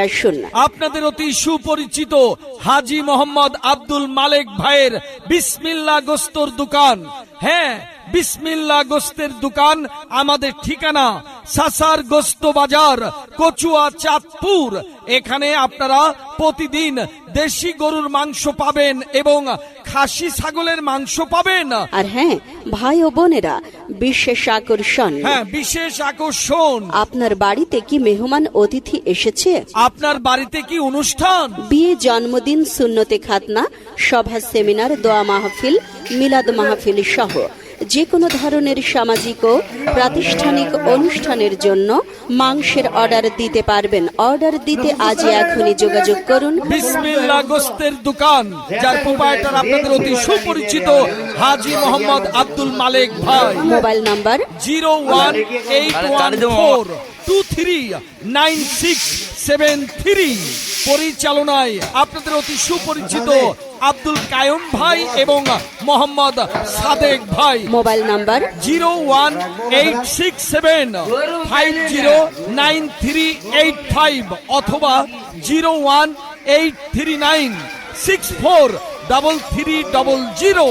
আপনাদের অতি সুপরিচিত হাজী মোহাম্মদ আব্দুল মালেক ভাইয়ের বিসমিল্লাহ গোস্তর দোকান। হ্যাঁ, বিসমিল্লাহ গোস্তের দোকান। আমাদের ঠিকানা সাসার গোস্ত বাজার, কচুয়া, চাঁদপুর। এখানে আপনারা প্রতিদিন দেশি গরুর মাংস পাবেন এবং খাসি ছাগলের মাংস পাবেন। আর হ্যাঁ ভাই ও বোনেরা, বিশেষ আকর্ষণ। হ্যাঁ, বিশেষ আকর্ষণ। আপনার বাড়িতে কি মেহমান অতিথি এসেছে? আপনার বাড়িতে কি অনুষ্ঠান? বিয়ে, জন্মদিন, সুন্নতে খাতনা, সভা, সেমিনার, দোয়া মাহফিল, মিলাদ মাহফিল সহ যে কোনো ধরনের সামাজিক ও প্রাতিষ্ঠানিক অনুষ্ঠানের জন্য মাংসের অর্ডার দিতে পারবেন। অর্ডার দিতে আজই এখনই যোগাযোগ করুন। বিসমিল্লাহ গোস্তের দোকান, যার প্রোপাইটার আপনাদের অতি সুপরিচিত হাজী মোহাম্মদ আব্দুল মালেক ভাই। Mobile number 01814239673। পরিচালনায় আপনাদের অতি সুপরিচিত আব্দুল কায়ুম ভাই এবং মোহাম্মদ সাদেক ভাই। মোবাইল নাম্বার 01867509385 অথবা 01839643300।